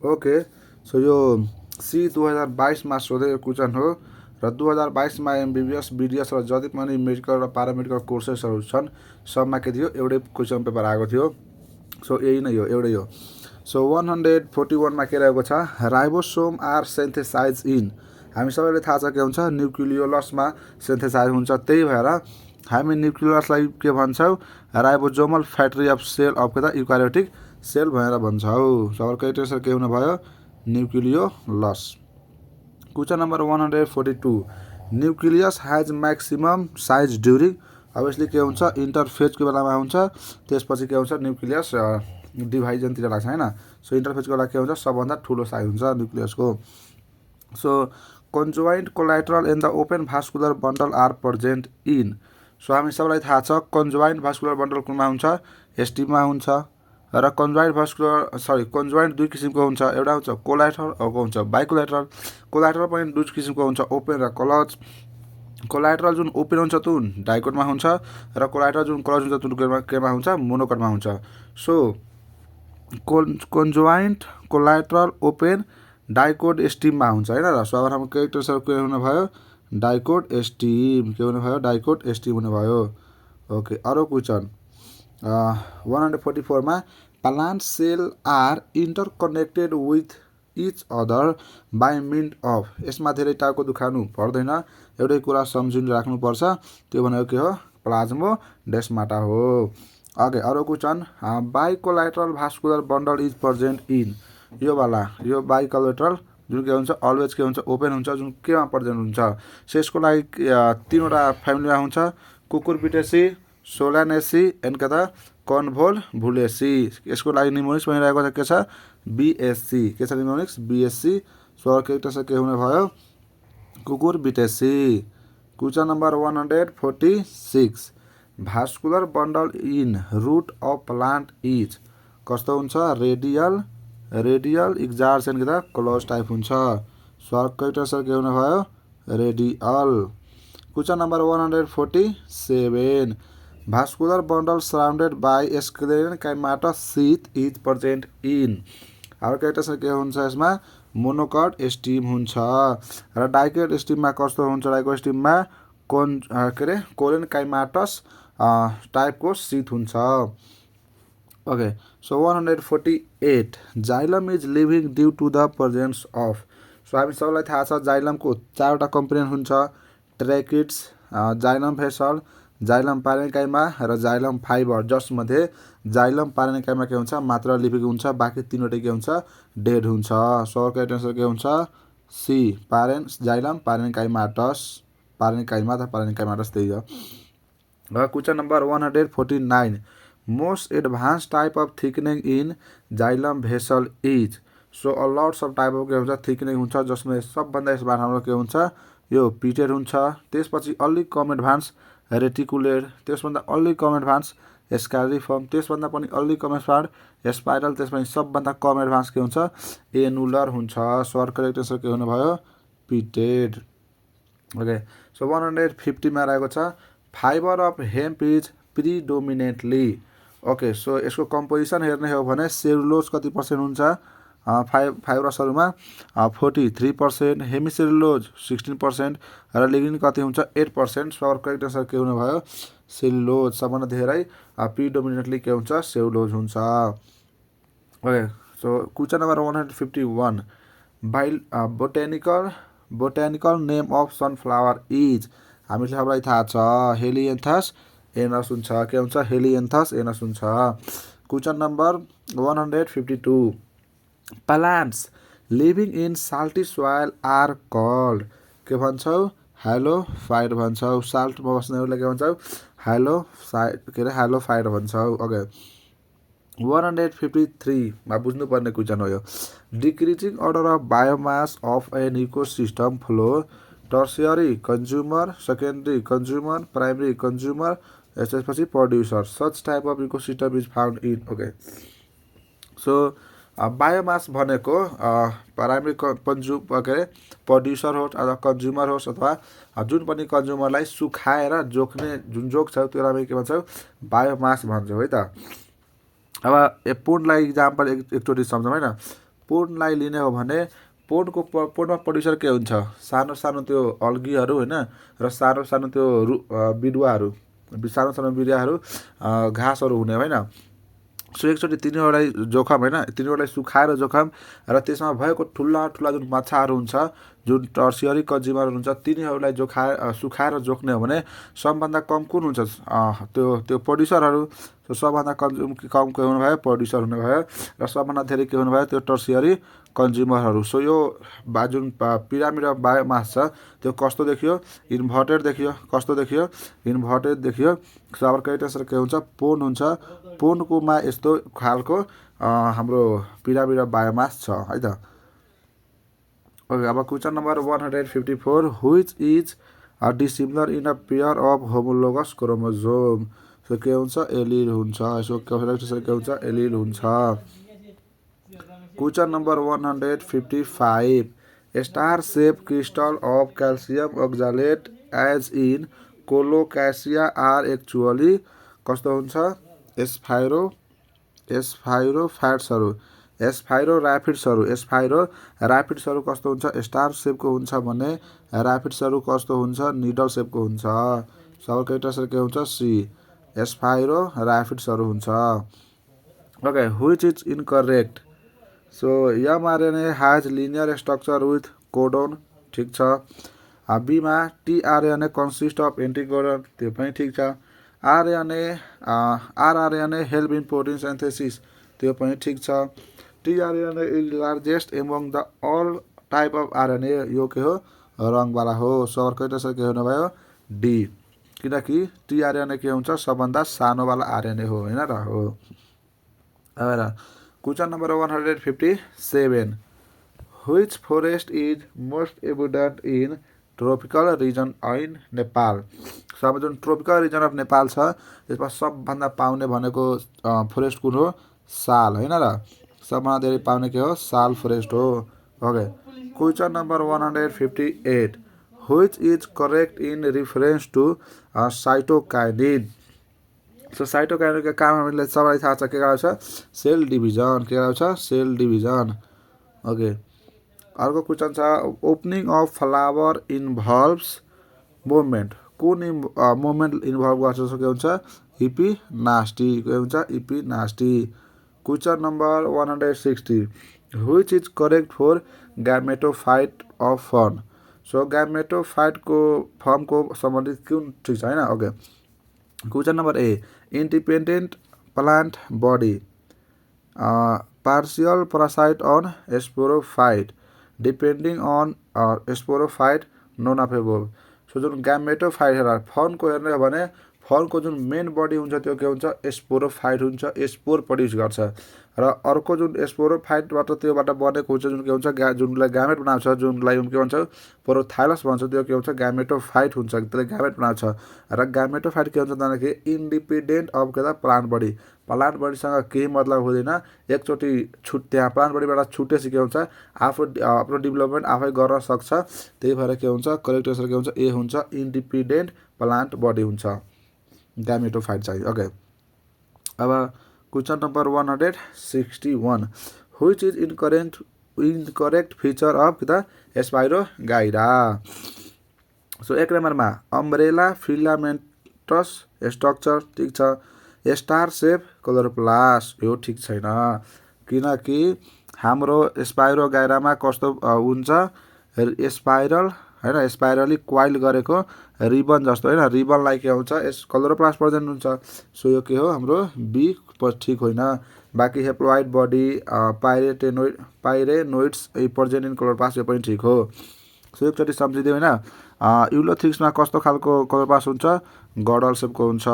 Okay, so यो C 2022मा सोधेको question हो र 2022मा एमबिबिएस बिडिएस र जति पनि मेडिकल र पारामेडिकल कोर्सेसहरू छन् सबमा के थियो एउटै क्वेसन पेपर आएको थियो। सो यही नै हो, एउटै हो। सो 141मा के रहेको छ, राइबोसोम आर सेन्थेसाइज इन। हामी सबैलाई थाहा छ के हुन्छ, न्युक्लियोलसमा सेन्थेसाइज हुन्छ। त्यही भएर हामी न्युक्लियोलसलाई के भन्छौँ, ribosomal factory of cell of के त युकार्योटिक सेल भनेर भन्छौँ। सबैको टेन्सन के हुने भयो, nucleolus. Question number 142, nucleus has maximum size during. Obviously के हुन्छ, इन्टरफेजको बेलामा हुन्छ, त्यसपछि के हुन्छ, न्युक्लियस डिभाइजनतिर लाग्छ होइन। सो इन्टरफेजको बेला के हुन्छ, सबभन्दा ठुलो साइज हुन्छ न्युक्लियसको। So conjoint collateral and the open vascular bundle are present in. So हामी सबैलाई थाहा छ कन्जोइन्ट भास्कुलर बन्डल कुनमा हुन्छ, एसटीमा हुन्छ। र कन्जोइन्ट दुई किसिमको हुन्छ, एउटा हुन्छ कोलाइट्रल, अर्को हुन्छ बाइकोलाइट्रल। कोलाइट्रल पनि दुई किसिमको हुन्छ, ओपन र क्लोज। कोलाइट्रल जुन ओपन हुन्छ त्यो डाइकोटमा हुन्छ, र कोलाइट्रल जुन क्लोज हुन्छ त्यो केमा हुन्छ, मोनोकोटमा हुन्छ। सो कन्जोइन्ट कोलाइट्रल ओपन डाइकोट स्टिममा हुन्छ होइन र। सो अब हाम्रो क्यारेक्टर्सहरू के हुने भयो, डाइकोट स्टिम, के हुने भयो, डाइकोट स्टिम हुने भयो। ओके, अरू क्वेसन 144मा plant cell are interconnected with each other by means of. यसमा धेरै टाउको दुखानु पर्दैन, एउटै कुरा सम्झिनु राख्नुपर्छ, त्यो भनेको के हो, प्लाज्मोडेस्माटा हो। ओके, अरू question, bicollateral vascular bundle is present in. यो वाला, यो बाइकोलाइट्रल जुन के हुन्छ, अलवेज के हुन्छ, ओपन हुन्छ, जुन केमा प्रेजेन्ट हुन्छ। सो यसको लागि तीनवटा फ्यामिलीमा हुन्छ, कुकुरबिटेसी, सोलानेसी एन्ड के त कन्भोल्भुलेसी। यसको लागि निमोनिक्स भनिरहेको छ के छ, बिएससी। के छ निमोनिक्स, बिएससी। सो क्यारेक्टर के हुने भयो, cucurbitaceae. Question number 146, vascular bundle in root of plant is. कस्तो हुन्छ, रेडियल एक्जार्सन के त क्लोज टाइप हुन्छ। सो क्यारेक्टर के हुने भयो, radial. Question number 147, vascular bundle surrounded by sclerenchymatous sheath is present in. हाम्रो क्यारेक्टर के हुन्छ, यसमा मोनोकट स्टिम हुन्छ। र डाइकोट स्टिममा कस्तो हुन्छ, डाइकोट स्टिममा कोलेन्काइमाटस टाइपको शीथ हुन्छ। Okay, so 148, xylem is living due to the presence of. So हामी सबैलाई थाहा छ जाइलमको चारवटा कम्पोनेन्ट हुन्छ, tracheids, xylem vessel, xylem parenchyma र जाइलम फाइबर, जसमध्ये जाइलम पारेन्काइमा के हुन्छ, मात्र लिभिङ हुन्छ, बाँकी तीनवटै के हुन्छ, डेड हुन्छ। सो क्यारेक्टर के हुन्छ, सी, जाइलम पारेन्काइमाटस, पारेन्काइमाटस त्यही हो। र question number 149, most advance type of thickening in xylem vessel is. So lots of type of के हुन्छ, थिकनिङ हुन्छ, जसमा सबभन्दा यसमा हाम्रो के हुन्छ, यो पिटेड हुन्छ। त्यसपछि अलिक कम एडभान्स रेटिकुलेट, त्यसभन्दा अलिक कम एडभान्स स्क्यारिफर्म, त्यसभन्दा पनि अलिक कम एडभान्स स्पाइरल, त्यसपछि सबभन्दा कम एडभान्स के हुन्छ, एनुलर हुन्छ। सो क्यारेक्टर के हुने भयो, पिटेड। ओके, सो 150मा रहेको छ, fibre of hemp is predominantly. Okay, so यसको कम्पोजिसन हेर्ने हो भने सेलुलोज कति पर्सेन्ट हुन्छ, फाइब्रसहरूमा 43%, हेमिसेलुलोज 16% र लिग्निन कति हुन्छ, 8%। सो क्यारेक्टर के हुने भयो, सेलुलोज। सबभन्दा धेरै प्रिडोमिनेन्टली के हुन्छ, सेलुलोज हुन्छ। Okay, so question number 151, botanical name of sunflower is. हामीले सबैलाई थाहा छ हेलिएन्थस एनस हुन्छ, के हुन्छ, हेलिएन्थस एनस हुन्छ। Question number 152, plants living in salty soil are called. के भन्छौ, हाइलोफाइट भन्छौ। साल्टमा बस्नेहरूलाई के भन्छौ, हाइलोफाइट भन्छौ। ओके, 153मा बुझ्नुपर्ने क्वेसन हो यो, decreasing order of biomass of an ecosystem flow, tertiary consumer, secondary consumer, primary consumer, त्यसपछि producer, such type of ecosystem is found in. Okay, so biomass भनेको प्राइमरी प्रड्युसर होस् अथवा कन्ज्युमर होस्, अथवा जुन पनि कन्ज्युमरलाई सुखाएर जोख्ने जुन जोख्छ त्यसलाई हामी के भन्छौँ, बायोमास भन्छौँ है त। अब पूर्णलाई इक्जाम्पल एकचोटि सम्झौँ होइन। पूर्णलाई लिने हो भने पूर्णमा प्रड्युसर के हुन्छ सानो सानो त्यो अल्गीहरू होइन र सानो सानो त्यो बिरुवाहरू सानो सानो बिरुवाहरू घाँसहरू हुने होइन। सो एकचोटि तिनीहरूलाई जोखम होइन तिनीहरूलाई सुकाएर जोखम र त्यसमा भएको ठुला ठुला जुन माछाहरू हुन्छ जुन टर्सियरी कन्ज्युमर हुन्छ तिनीहरूलाई सुकाएर जोख्ने हो भने सबभन्दा कम कुन हुन्छ त्यो प्रड्युसरहरू। सबभन्दा कम के हुनुभयो प्रड्युसर हुनुभयो र सबभन्दा धेरै के हुनुभयो त्यो टर्सियरी कन्ज्युमरहरू। सो यो जुन पिरामिड अफ बायोमास छ त्यो कस्तो देखियो इन्भर्टेड देखियो। कस्तो देखियो इन्भर्टेड देखियो। सो अब क्यारेक्टर्सहरू के हुन्छ पूर्ण हुन्छ। पूर्णकोमा यस्तो खालको हाम्रो पिरामिड अफ बायोमास छ है त। ओके अब question number 154 which is dissimilar in a pair of homologous chromosome. So के हुन्छ एलिल हुन्छ। सो क्यारेक्टर्सहरू के हुन्छ एलिल हुन्छ। Question number 155 star shape crystal of calcium oxalate as in colocasia are actually कस्तो हुन्छ एस्फाइरोफाइट्सहरू एस्फाइरोराफिड्सहरू कस्तो हुन्छ स्टार सेपको हुन्छ भने राफिड्सहरू कस्तो हुन्छ निडल सेपको हुन्छ। सब क्यारेक्टर्सहरू के हुन्छ सी एस्फाइरोराफिड्सहरू हुन्छ। Okay which is incorrect. So mRNA has linear structure with codon ठीक छ। बीमा टीआरएनए कन्सिस्ट अफ एन्टिकोडन त्यो पनि ठीक छ। RRNA help in protein synthesis त्यो पनि ठीक छ। TRNA is largest among the all type of RNA यो के हो रङवाला हो। सो क्यारेक्टर्सहरू के हुनुभयो डी किनकि टीआरएनए के हुन्छ सबभन्दा सानोवाला आरएनए हो होइन र हो। अब question number 157 which forest is most abundant in tropical region in Nepal. अब जुन ट्रोपिकल रिजन अफ नेपाल छ त्यसमा सबभन्दा पाउने भनेको फरेस्ट कुन हो साल होइन र। सबभन्दा धेरै पाउने के हो साल फरेस्ट हो। Okay question number 158 which is correct in reference to cytokinin. So साइटोकाइनिनको काम हामीले सबैलाई थाहा छ के गराउँछ सेल डिभिजन के गराउँछ सेल डिभिजन। ओके अर्को क्वेसन छ opening of flower involves movement कुन मुभमेन्ट इन्भल्भ गर्छ। सो के हुन्छ इपिनास्टी के हुन्छ epinasty. Question number 160 which is correct for gametophyte of fern. So ग्यामेटोफाइटको फर्मको सम्बन्धित कुन ठिक छ होइन। Okay question number A independent plant body partial parasite on sporophyte depending on sporophyte none of above. So जुन ग्यामेटोफाइट फर्नको हेर्ने हो भने फर्नको जुन मेन बडी हुन्छ त्यो के हुन्छ स्पोरोफाइट हुन्छ स्पोर प्रड्युस गर्छ र अर्को जुन स्पोरोफाइटबाट त्योबाट बनेको हुन्छ जुन के हुन्छ जुनलाई ग्यामेट बनाउँछ जुनलाई के भन्छ प्रोथाइलस भन्छ त्यो के हुन्छ ग्यामेटोफाइट हुन्छ त्यसले ग्यामेट बनाउँछ र ग्यामेटोफाइट के हुन्छ भन्दाखेरि इन्डिपेन्डेन्ट अफ के त प्लान्ट बडीसँग केही मतलब हुँदैन। एकचोटि त्यहाँ प्लान्ट बडीबाट छुटेपछि के हुन्छ आफ्नो डेभलपमेन्ट आफै गर्न सक्छ। त्यही भएर के हुन्छ करेक्ट आन्सर के हुन्छ ए हुन्छ इन्डिपेन्डेन्ट प्लान्ट बडी हुन्छ ग्यामेटोफाइट चाहिँ। ओके अब question number 161 which is incorrect feature of the spirogyra. So एक नम्बरमा अम्ब्रेला फिलामेन्टस स्ट्रक्चर ठीक छ। स्टार सेप क्लोरोप्लास्ट यो ठीक छैन किनकि हाम्रो स्पाइरोगाइरामा कस्तो हुन्छ स्पाइरल होइन स्पाइरली क्वाइल गरेको रिबन जस्तो होइन रिबनलाई के हुन्छ क्लोरोप्लास्ट प्रेजेन्ट हुन्छ। सो यो के हो हाम्रो बी ठिक होइन। बाँकी haploid body pyrenoids present in chloroplast यो पनि ठिक हो। सो एकचोटि सम्झिदियो होइन युलोथ्रिक्समा कस्तो खालको क्लोरोप्लास्ट हुन्छ गडल सेपको हुन्छ।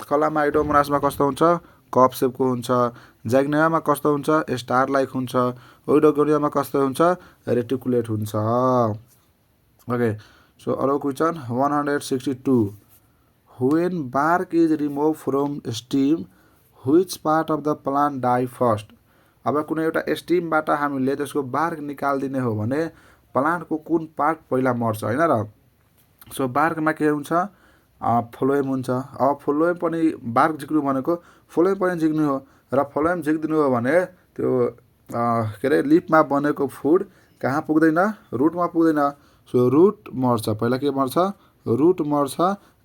क्लामाइडोमोनासमा कस्तो हुन्छ कप सेपको हुन्छ। ज्याग्नेमामा कस्तो हुन्छ स्टार लाइक हुन्छ। ओइडोगोनियामा कस्तो हुन्छ रेटिकुलेट हुन्छ। ओके सो अरू question 162 when bark is remove from stem which part of the plant die first. अब कुनै एउटा स्टिमबाट हामीले त्यसको बार्क निकालिदिने हो भने प्लान्टको कुन पार्ट पहिला मर्छ होइन र। सो बार्कमा के हुन्छ फ्लोएम हुन्छ। अब फ्लोएम पनि बार्क झिक्नु भनेको फ्लोएम पनि झिक्नु हो र फ्लोएम झिकिदिनु हो भने त्यो के अरे लिफमा बनेको फुड कहाँ पुग्दैन, रुटमा पुग्दैन। सो रुट मर्छ, पहिला के मर्छ, रुट मर्छ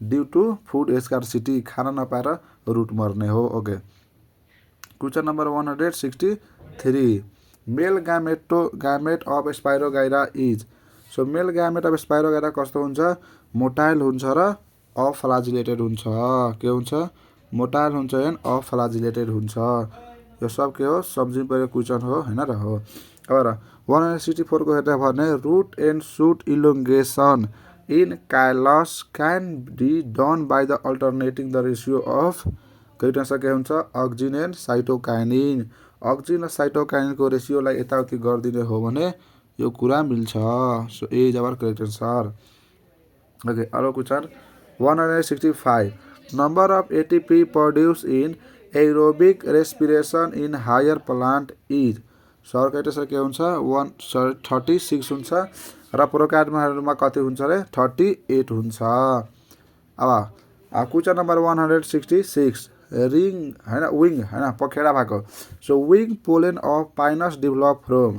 ड्यु टु फुड स्कार्सिटी, खाना नपाएर रुट मर्ने हो। Okay, question number 163, male gamete of spirogyra is. So male gamete of spirogyra कस्तो हुन्छ, मोटाइल हुन्छ र अफ्लाजिलेटेड हुन्छ। के हुन्छ, मोटाइल हुन्छ एन्ड अफ्लाजिलेटेड हुन्छ। यो सब के हो, सब्जी परेको क्वेसन हो हैन र हो। अब 164 को हेर्दा भने root and shoot elongation in callus can be done by the alternating the ratio of cytokinins के हुन्छ, अक्जिन एन्ड साइटोकाइनिन। अक्जिन र साइटोकाइनिनको रेसियोलाई यताउति गरिदिने हो भने यो कुरा मिल्छ। So A is our correct answer. Okay, अर्को question 165, number of ATP produce in aerobic respiration in higher plant is. सर्काइटस के हुन्छ 36 हुन्छ र प्रोकार्डमा कति हुन्छ रे 38 हुन्छ। अब क्वेसन नम्बर 166, रिङ हैन विङ हैन पखेडा भएको। So wing pollen of pinus develop from.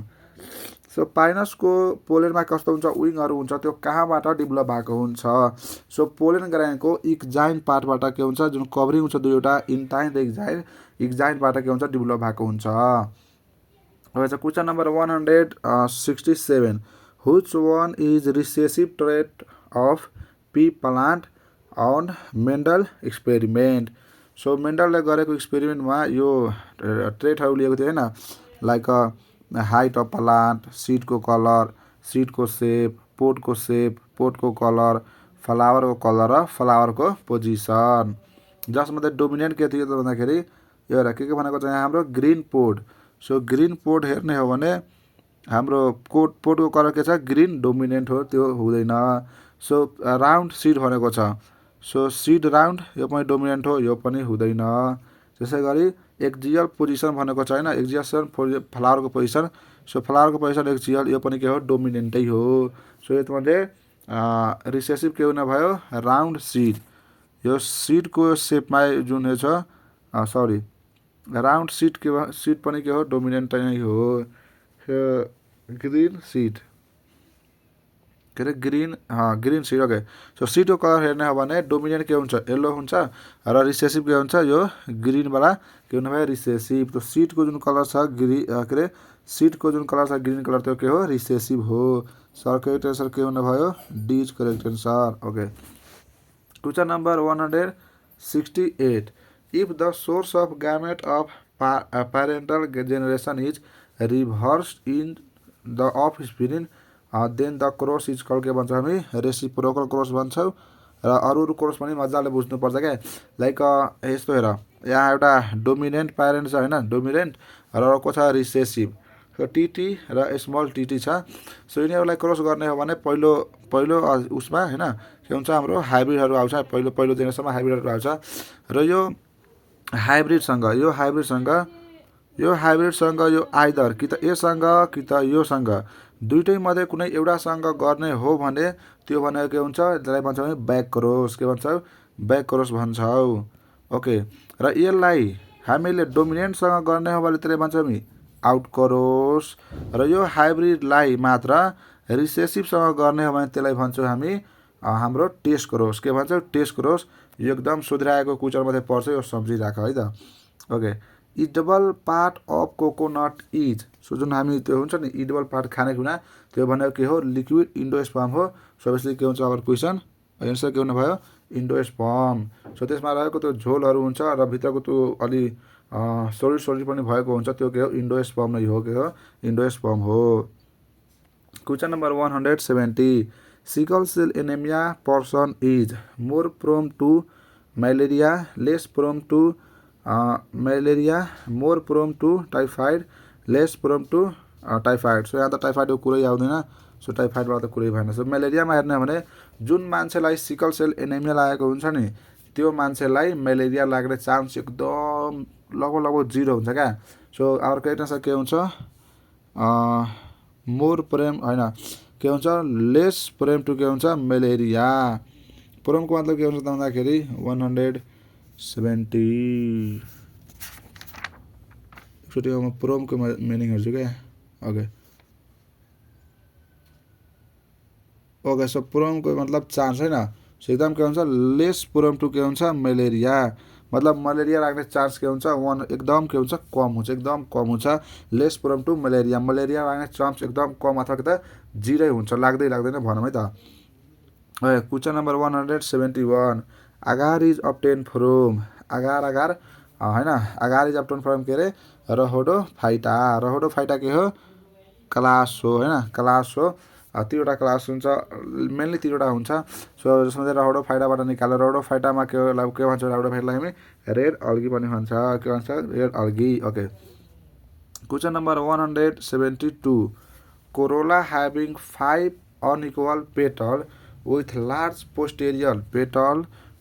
So पाइनसको पोलेनमा कस्तो हुन्छ, विङहरू हुन्छ, त्यो कहाँबाट डेभलप भएको हुन्छ। सो पोलेन ग्राइनको एक्जाइन पार्टबाट के हुन्छ, जुन कभरिङ हुन्छ दुईवटा इन्टाइन र एक्जाइनबाट के हुन्छ, डेभलप भएको हुन्छ। अब question number 167, which one is recessive trait of pea plant on Mendel experiment. So मेन्डलले गरेको एक्सपेरिमेन्टमा यो ट्रेटहरू लिएको थियो हैन, लाइक हाइट अफ प्लान्ट, सिडको कलर, सिडको सेप, पोटको कलर, फ्लावरको कलर र फ्लावरको पोजिसन। जसमध्ये डोमिनेन्ट के थियो त भन्दाखेरि यो के भनेको चाहिँ हाम्रो green pod. So green pod हेर्ने हो भने हाम्रो पोडको कलर के छ, ग्रीन डोमिनेन्ट हो, त्यो हुँदैन। सो राउन्ड सिड भनेको छ, सो सिड राउन्ड, यो पनि डोमिनेन्ट हो, यो पनि हुँदैन। त्यसै गरी एक्जियल पोजिसन भनेको छ हैन, एक्जियल फ्लावरको पोजिसन। सो फ्लावरको पोजिसन एक्जियल, यो पनि के हो, डोमिनेन्टै हो। सो यसमध्ये रिसेसिभ के हुने भयो, राउन्ड सिड। यो सिडको सेपमा जुन छ राउन्ड सिड पनि के हो, डोमिनेन्ट नै हो। ग्रीन सिड के अरे ग्रीन सिड। ओके, सो सिडको कलर हेर्ने हो भने डोमिनेन्ट के हुन्छ, येलो हुन्छ र रिसेसिभ के हुन्छ, यो ग्रीनवाला के हुने भयो, रिसेसिभ। तो सिडको जुन कलर छ के अरे सिडको जुन कलर छ ग्रीन कलर, त्यो के हो, रिसेसिभ हो। सर करेक्ट एन्सर के हुने भयो, D is correct answer. Okay, question number 168, if the source of gamete of parental generation is reversed in the offspring then the cross is called, के भन्छ हामी, रेसिप्रोकल क्रस भन्छौँ। र अरू cross पनि मजाले बुझ्नुपर्छ क्या। लाइक यस्तो हेर, यहाँ एउटा डोमिनेन्ट प्यारेन्ट छ हैन, डोमिनेन्ट र अर्को छ रिसेसिभ। सो टिटी र स्मल टिटी छ। सो यिनीहरूलाई क्रस गर्ने हो भने पहिलो उसमा हैन के हुन्छ, हाम्रो हाइब्रिडहरू आउँछ, पहिलो जेनेरेसनमा हाइब्रिडहरू आउँछ। र यो हाइब्रिडसँग यो आइदर कि त एसँग कि त योसँग दुईटै मध्ये कुनै एउटासँग गर्ने हो भने त्यो भनेको के हुन्छ, त्यसलाई भन्छौँ हामी ब्याक क्रस। के भन्छौँ, ब्याक क्रस भन्छौँ। ओके, र यसलाई हामीले डोमिनेन्टसँग गर्ने हो भने त्यसलाई भन्छौँ हामी आउट क्रस। र यो हाइब्रिडलाई मात्र रिसेसिभसँग गर्ने हो भने त्यसलाई भन्छौँ हामी हाम्रो टेस्ट क्रस। के भन्छौँ, टेस्ट क्रस। यो एकदम सोधिरहेको क्वेसन मात्रै पर्छ, यो सम्झिराख है त। Okay, edible part of coconut is. So जुन हामी त्यो हुन्छ नि इडेबल पार्ट खाने कुरा, त्यो भनेको के हो, लिक्विड इन्डोस्पर्म हो। सो यसले के हुन्छ, अब क्वेसन एन्सर के हुने भयो, इन्डोस्पर्म। सो त्यसमा रहेको त्यो झोलहरू हुन्छ र भित्रको त्यो अलि सोलिड पनि भएको हुन्छ, त्यो के हो, इन्डोस्पर्म नै हो। के हो, इन्डोस्पर्म हो। Question number 170, sickle cell anaemia person is more prone to malaria, less prone to malaria, more prone to typhoid, less prone to typhoid. So यहाँ त टाइफाइडको कुरै आउँदैन। सो टाइफाइडबाट त कुरै भएन। सो मलेरियामा हेर्ने हो भने जुन मान्छेलाई सिकल सेल एनेमिया लागेको हुन्छ नि, त्यो मान्छेलाई मलेरिया लाग्ने चान्स एकदम लगभग 0 हुन्छ क्या। सो आवर करेक्ट आन्सर के हुन्छ, मोर प्रेम हैन, के हुन्छ, लेस प्रेम टु के हुन्छ, मलेरिया। प्रोमको मतलब के हुन्छ त भन्दाखेरि 170 एकचोटि म पुरमको मिनिङ हेर्छु क्या ओके सो पुरमको मतलब चान्स होइन सो एकदम के हुन्छ लेस पुरम टु के हुन्छ मलेरिया मतलब मलेरिया लाग्ने चान्स के हुन्छ एकदम के हुन्छ कम हुन्छ एकदम कम हुन्छ लेस पुरम टु मलेरिया लाग्ने चान्स एकदम कम अथवा कि त जिरै हुन्छ लाग्दैन भनौँ है त क्वेसन नम्बर 171 आगार इज अब्टेन फ्रोम आगार होइन आगार इज अब्टेन फ्रोम के अरे रहोडोफाइटा के हो क्लास हो होइन क्लास हो तीनवटा क्लास हुन्छ मेनली तीनवटा हुन्छ सो जसमा चाहिँ रहोडोफाइटाबाट निकालेर रहोडोफाइटामा के भन्छ रहोडोफाइटालाई हामी रेड अल्गी पनि भन्छ के भन्छ red algae okay question number 172 Corolla having 5 unequal petal with large posterior petal,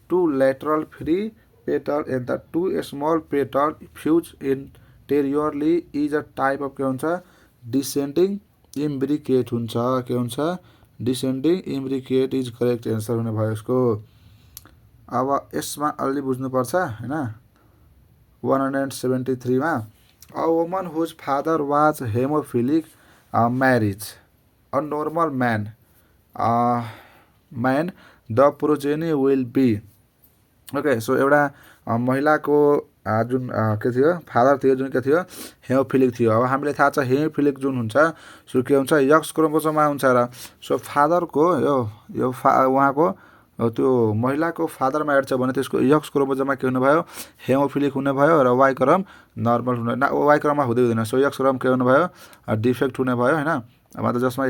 2 lateral free petal and the 2 small petal fused interiorly is a type of के हुन्छ descending imbricate हुन्छ के हुन्छ descending imbricate is correct answer हुने भयो यसको अब यसमा अलि बुझ्नुपर्छ हैन 173 मा a woman whose father was hemophilic marriage a normal man the progeny will be okay so एउटा महिलाको जुन के थियो फादर थियो जुन के थियो हेमोफिलिक थियो अब हामीले थाहा छ हेमोफिलिक जुन हुन्छ सो के हुन्छ एक्स क्रोमोसोममा हुन्छ र सो फादरको यो उहाँको त्यो महिलाको फादरमा हेर्छ भने त्यसको एक्स क्रोमोसोममा के हुने भयो हेमोफिलिक हुने भयो र वाइ क्रम नर्मल हुने वाइ क्रममा हुँदैन सो एक्स क्रम के हुने भयो डिफेक्ट हुने भयो हैन मतलब जसमा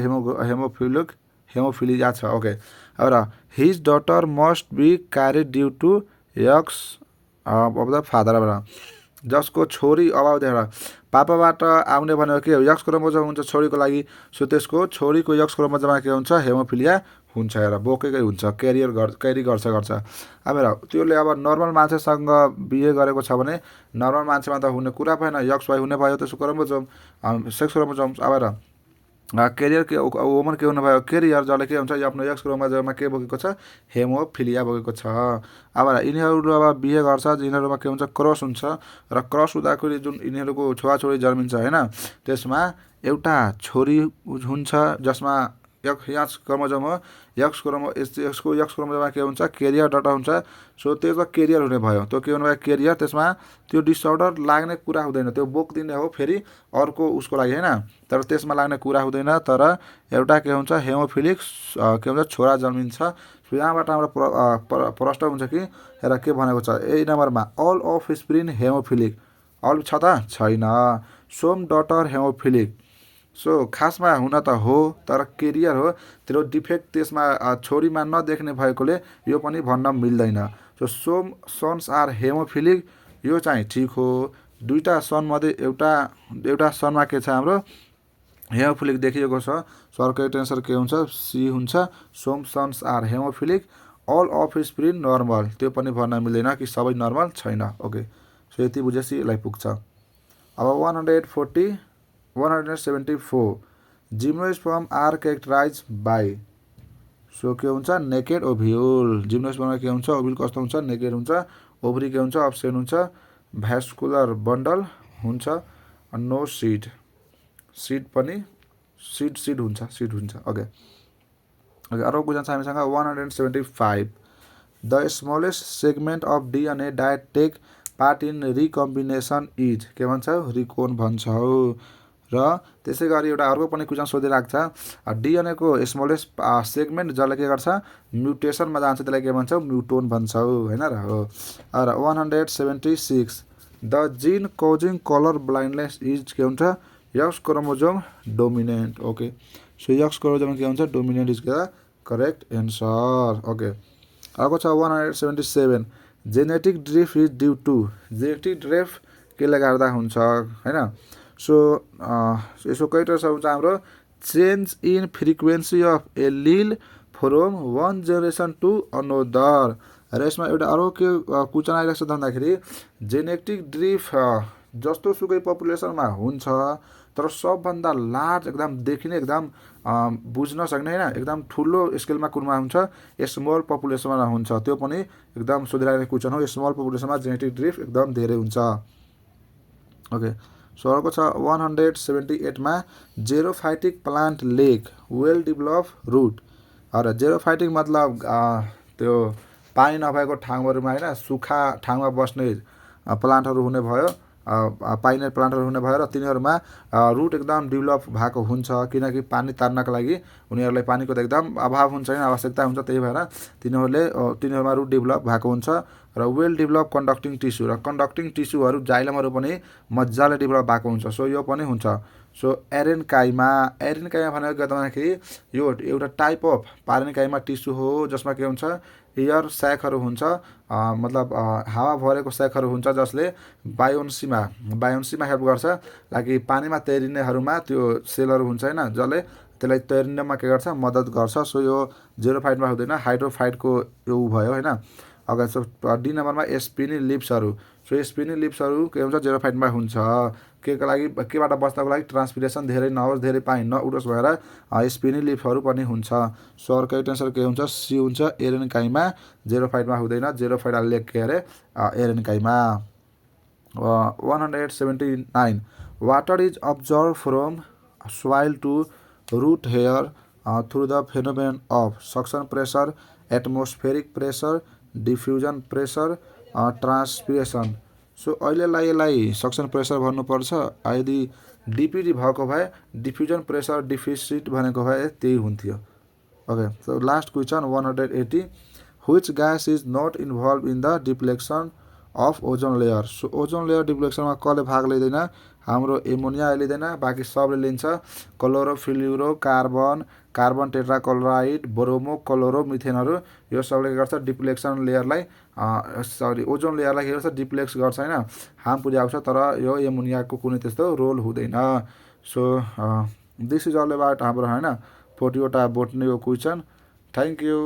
हेमोफिलिया छ ओके र his daughter must be carried due to X of the फादरबाट जसको छोरी अभाव देखेर पापाबाट आउने भनेको के हो एक्स क्रोमोसोम हुन्छ छोरीको लागि सो त्यसको छोरीको एक्स क्रोमोसोममा के हुन्छ हेमोफिलिया हुन्छ र बोकेकै हुन्छ क्यारी गर्छ अब हेर त्यसले अब नर्मल मान्छेसँग बिहे गरेको छ भने नर्मल मान्छेमा त हुने कुरा भएन एक्स वाइ हुने भयो त्यसको क्रोमोसोम सेक्स क्रोमोसोम अब हेर कैरियर के वुमन के हुनु भयो कैरियर जसले के हुन्छ आफ्नो एक्स क्रोमोसोममा के बोकेको छ हेमोफिलिया बोकेको छ अब यिनीहरू अब बिहे गर्छ यिनीहरूमा के हुन्छ क्रस हुन्छ र क्रस हुँदाखेरि जुन यिनीहरूको छोराछोरी जन्मिन्छ हैन त्यसमा एउटा छोरी हुन्छ जसमा एक्स क्रोमोसोम हो यसको एक्स क्रोमोसोममा के हुन्छ कैरियर डाटा हुन्छ सो त्यसमा कैरियर हुने भयो त्यो के हुने भयो कैरियर त्यसमा त्यो डिसअर्डर लाग्ने कुरा हुँदैन त्यो बोक्दिने हो फेरि अर्को उसको लागि हैन तर त्यसमा लाग्ने कुरा हुँदैन तर एउटा के हुन्छ हेमोफिलिक के हुन्छ छोरा जन्मिन्छ यहाँबाट हाम्रो प्रश्न हुन्छ कि हेर के भनेको छ ए नम्बरमा अल अफ स्प्रिन हेमोफिलिक अल छ त छैन सोम डटर हेमोफिलिक सो खासमा हुन त हो तर कैरियर हो त्यो डिफेक्ट त्यसमा छोरीमा नदेख्ने भएकोले यो पनि भन्न मिल्दैन so Som sons are haemophilic यो चाहिँ ठीक हो दुईटा सन मध्ये एउटा सनमा के छ हाम्रो हेमोफिलिक देखिएको छ सर्करेक्ट आन्सर के हुन्छ सी हुन्छ some sons are haemophilic all offspring normal त्यो पनि भन्न मिल्दैन कि सबै नर्मल छैन ओके सो यति बुझेपछि यसलाई पुग्छ अब 174 gymnosperm are characterise by so के हुन्छ नेकेड ओभ्युल जिम्नोस्पर्ममा के हुन्छ ओभ्युल कस्तो हुन्छ नेकेड हुन्छ ओभरी के हुन्छ अब्सेन्ट हुन्छ भ्यास्कुलर बन्डल हुन्छ नो सीड पनि सीड हुन्छ ओके अर्को क्वेसन छ हामीसँग 175 the smallest segment of DNA that take part in recombination is के भन्छ रिकोन भन्छ र त्यसै गरी एउटा अर्को पनि क्वेसन सोधिरहेको छ डिएनए को स्मलेस्ट सेगमेन्ट जसले के गर्छ म्युटेसनमा जान्छ त्यसलाई के भन्छ म्युटोन भन्छ हैन र हो र 176 द जिन कजिङ कलर ब्लाइन्डनेस इज के हुन्छ X chromosome dominant okay so X chromosome के हुन्छ dominant is the correct answer okay अर्को छ 177 genetic drift is due to genetic drift केले गर्दा हुन्छ हैन सो यसो कईवटा हुन्छ हाम्रो change in frequency of allele from one generation to another र यसमा एउटा अर्को के क्वेसन आइरहेको छ भन्दाखेरि जेनेटिक ड्रिफ्ट जस्तो सुकै पपुलेसनमा हुन्छ तर सबभन्दा लार्ज एकदम देखिने एकदम बुझ्न सक्ने हैन एकदम ठुलो स्केलमा कुनमा हुन्छ स्मल पपुलेसनमा हुन्छ त्यो पनि एकदम सोधिरहेको क्वेसन हो स्मल पपुलेसनमा जेनेटिक ड्रिफ्ट एकदम धेरै हुन्छ ओके सो अर्को छ 178 मा जेरोफाइटिक प्लान्ट लेक वेल डेभलप रुट। र जेरोफाइटिक मतलब त्यो पानी नभएको ठाउँहरूमा होइन सुक्खा ठाउँमा बस्ने प्लान्टहरू हुने भयो, पाइने प्लान्टहरू हुने भयो र तिनीहरूमा रुट एकदम डेभलप भएको हुन्छ, किनकि पानी तार्नको लागि उनीहरूलाई पानीको त एकदम अभाव हुन्छ होइन, आवश्यकता हुन्छ, त्यही भएर तिनीहरूमा रुट डेभलप भएको हुन्छ। र वेल डेभलप कन्डक्टिङ टिस्यु र कन्डक्टिङ टिस्युहरू जाइलमहरू पनि मजाले डेभलप भएको हुन्छ। सो यो पनि हुन्छ। सो एरेन्काइमा भनेको के भन्दाखेरि यो एउटा टाइप अफ पारेन्काइमा टिस्यु हो जसमा के हुन्छ एयर स्याकहरू हुन्छ, मतलब हावा भरेको स्याकहरू हुन्छ जसले बायोन्सीमा हेल्प गर्छ, लाइक पानीमा तैरिनेहरूमा त्यो सेलहरू हुन्छ होइन जसले त्यसलाई तैरिनमा के गर्छ मद्दत गर्छ। सो यो जेरोफाइटमा हुँदैन, हाइड्रोफाइटको यो भयो होइन। अगाडि सो डी नम्बरमा स्पिनी लिप्सहरू। सो स्पिनी लिप्सहरू के हुन्छ जेरोफाइटमा हुन्छ, के लागि केबाट बच्नको लागि ट्रान्सपिरेसन धेरै नहोस्, धेरै पानी नउडोस् भएर स्पिनी लिप्सहरू पनि हुन्छ। सो अर्को एन्सर के हुन्छ सी हुन्छ एरेन्काइमा, जेरोफाइटमा हुँदैन, जेरोफाइट लेक के अरे aerenchyma. 179 water is absorb from soil to root hair through the phenomenon of suction pressure, atmospheric pressure, diffusion pressure, transpiration. So अहिलेलाई यसलाई सक्सन प्रेसर भन्नुपर्छ, यदि डिपिडी भएको भए डिफ्युजन प्रेसर डिफिसिट भनेको भए त्यही हुन्थ्यो। Okay, so last question 180 which gas is not involve in the depletion of ozone layer. So ozone layer डिप्लेक्सनमा कसले भाग लिँदैन, हाम्रो एमोनिया लिँदैन, बाँकी सबले लिन्छ। Chlorofluoro carbon tetrachloride, bromo chloro मिथेनहरू यो सबले के गर्छ डिप्लेक्सन लेयरलाई ओजोन लेयरलाई के गर्छ डिप्लेक्स गर्छ होइन, हार्म पुर्याउँछ, तर यो एमोनियाको कुनै त्यस्तो रोल हुँदैन। So this is all about हाम्रो होइन 40वटा बोट्नेको क्वेसन। Thank you.